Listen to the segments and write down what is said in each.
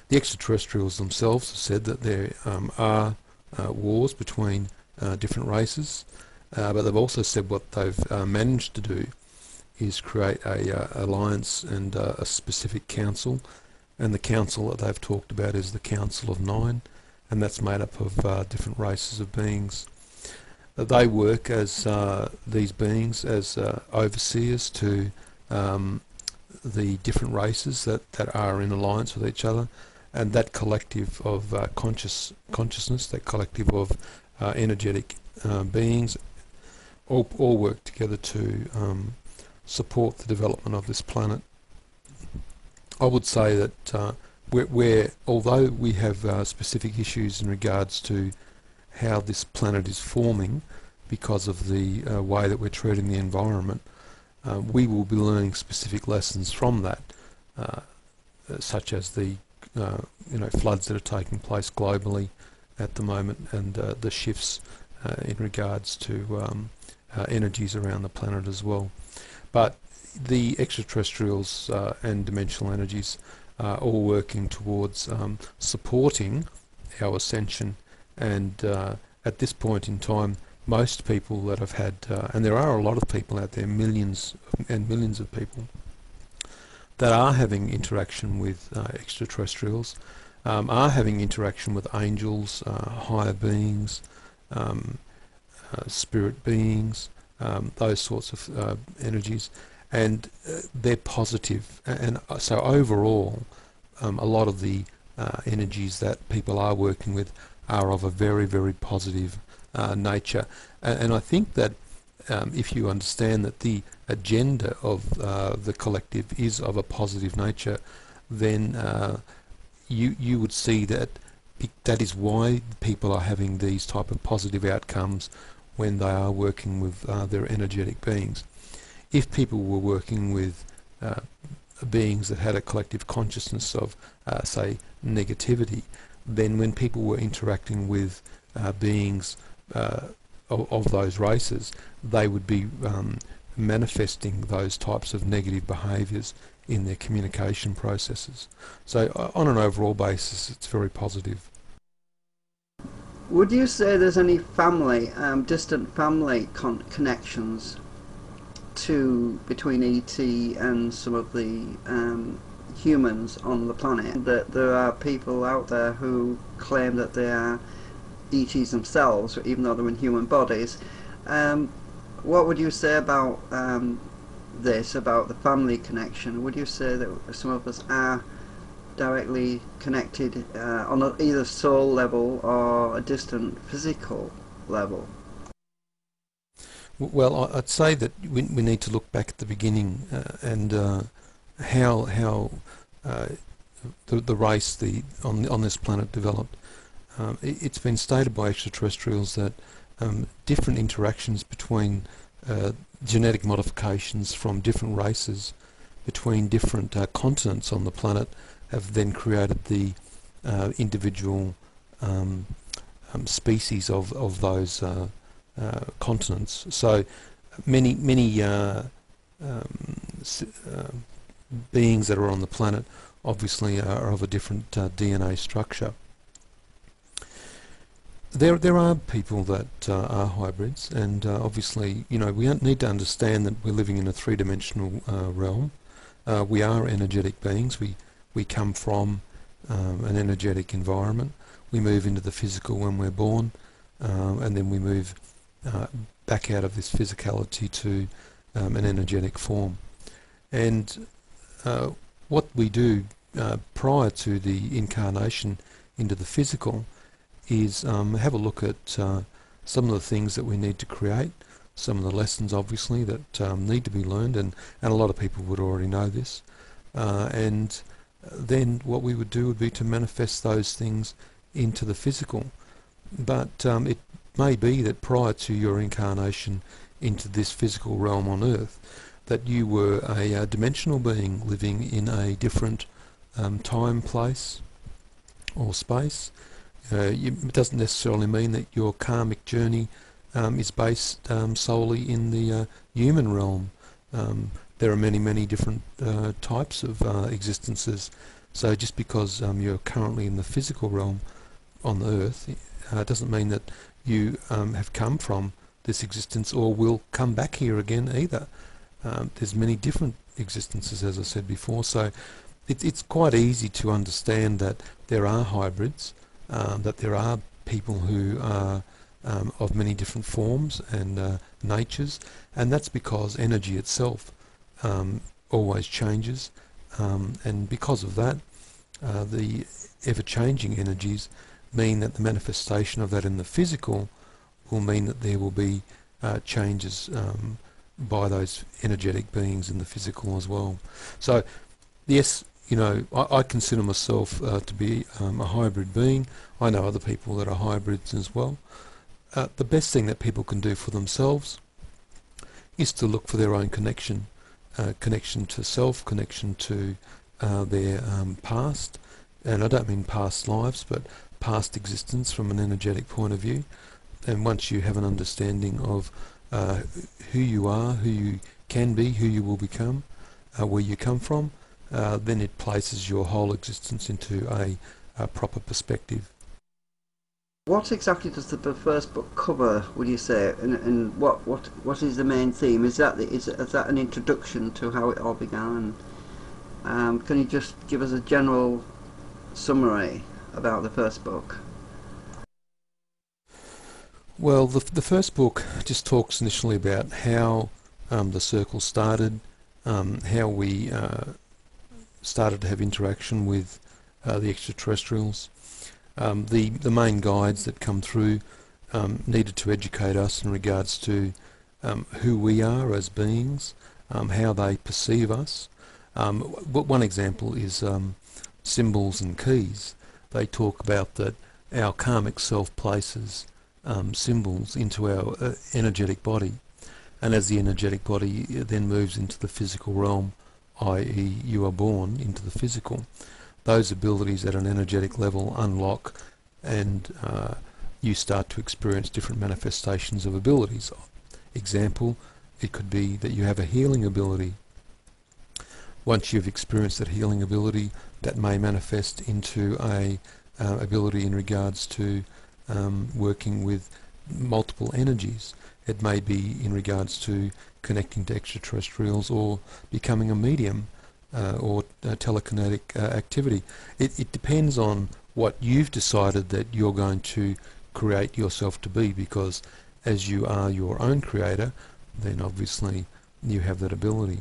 The extraterrestrials themselves have said that there are wars between different races, but they've also said what they've managed to do is create a alliance and a specific council, and the council that they've talked about is the Council of Nine, and that's made up of different races of beings. They work as these beings as overseers to the different races that are in alliance with each other, and that collective of consciousness, that collective of energetic beings, all work together to support the development of this planet. I would say that although we have specific issues in regards to how this planet is forming because of the way that we're treating the environment, we will be learning specific lessons from that, such as the floods that are taking place globally at the moment, and the shifts in regards to energies around the planet as well. But the extraterrestrials and dimensional energies are all working towards supporting our ascension, and at this point in time, most people that have had, and there are a lot of people out there, millions and millions of people, that are having interaction with extraterrestrials, are having interaction with angels, higher beings, spirit beings, those sorts of energies, and they're positive. And so overall, a lot of the energies that people are working with are of a very, very positive nature. And I think that if you understand that the agenda of the collective is of a positive nature, then you would see that that is why people are having these type of positive outcomes when they are working with their energetic beings. If people were working with beings that had a collective consciousness of, say, negativity, then when people were interacting with beings of those races, they would be manifesting those types of negative behaviours in their communication processes. So on an overall basis, it's very positive. Would you say there's any family, distant family connections between ET and some of the humans on the planet? That there are people out there who claim that they are ETs themselves, even though they're in human bodies. What would you say about this, about the family connection? Would you say that some of us are directly connected on either soul level or a distant physical level? Well, I'd say that we need to look back at the beginning and how the race on this planet developed. It's been stated by extraterrestrials that different interactions between genetic modifications from different races between different continents on the planet have then created the individual species of those continents. So many beings that are on the planet obviously are of a different DNA structure. There are people that are hybrids, and obviously, we need to understand that we're living in a three-dimensional realm. We are energetic beings. We come from an energetic environment. We move into the physical when we're born, and then we move back out of this physicality to an energetic form. And what we do prior to the incarnation into the physical is have a look at some of the things that we need to create, some of the lessons obviously that need to be learned, and a lot of people would already know this. And then what we would do would be to manifest those things into the physical. But it may be that prior to your incarnation into this physical realm on Earth, that you were a dimensional being living in a different time, place or space. It doesn't necessarily mean that your karmic journey is based solely in the human realm. There are many different types of existences So just because you're currently in the physical realm on the earth doesn't mean that you have come from this existence or will come back here again either. There's many different existences, as I said before, so it's quite easy to understand that there are hybrids, that there are people who are of many different forms and natures, and that's because energy itself always changes, and because of that the ever-changing energies mean that the manifestation of that in the physical will mean that there will be changes by those energetic beings in the physical as well. So yes, you know, I consider myself to be a hybrid being. I know other people that are hybrids as well. The best thing that people can do for themselves is to look for their own connection, connection to self, connection to their past, and I don't mean past lives, but past existence from an energetic point of view. And once you have an understanding of who you are, who you can be, who you will become, where you come from, then it places your whole existence into a proper perspective. What exactly does the first book cover, would you say, and what is the main theme? Is that an introduction to how it all began? Can you just give us a general summary about the first book? Well, the first book just talks initially about how the circle started, how we started to have interaction with the extraterrestrials. The main guides that come through needed to educate us in regards to who we are as beings, how they perceive us. One example is symbols and keys. They talk about that our karmic self places symbols into our energetic body, and as the energetic body then moves into the physical realm, i.e. you are born into the physical, those abilities at an energetic level unlock, and you start to experience different manifestations of abilities. Example, it could be that you have a healing ability. Once you've experienced that healing ability, that may manifest into a ability in regards to working with multiple energies. It may be in regards to connecting to extraterrestrials or becoming a medium or telekinetic activity. It depends on what you've decided that you're going to create yourself to be, because as you are your own creator, then obviously you have that ability.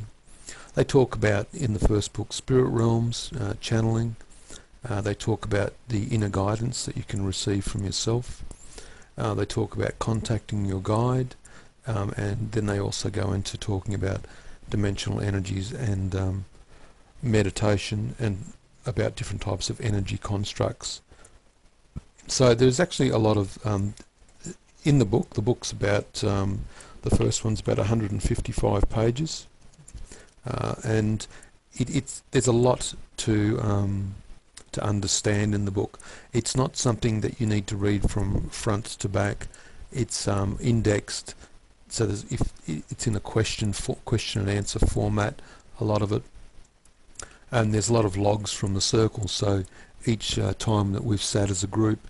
They talk about, in the first book, spirit realms, channeling. They talk about the inner guidance that you can receive from yourself. They talk about contacting your guide, and then they also go into talking about dimensional energies and meditation, and about different types of energy constructs. So there's actually a lot of in the book. The book's about the first one's about 155 pages, and there's a lot to understand in the book. It's not something that you need to read from front to back. It's indexed, so it's in a question and answer format, a lot of it, and there's a lot of logs from the circle. So each time that we've sat as a group,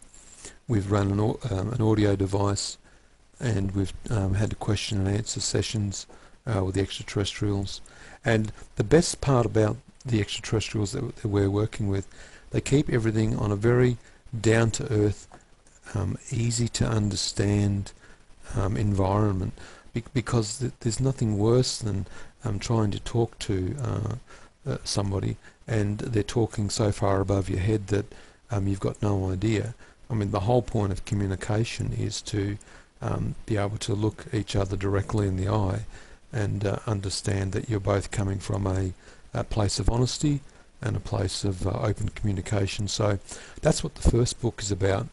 we've run an audio device, and we've had question and answer sessions with the extraterrestrials. And the best part about the extraterrestrials that we're working with, they keep everything on a very down-to-earth, easy to understand environment, because there's nothing worse than trying to talk to somebody and they're talking so far above your head that you've got no idea. I mean, the whole point of communication is to be able to look each other directly in the eye and understand that you're both coming from a place of honesty and a place of open communication. So that's what the first book is about.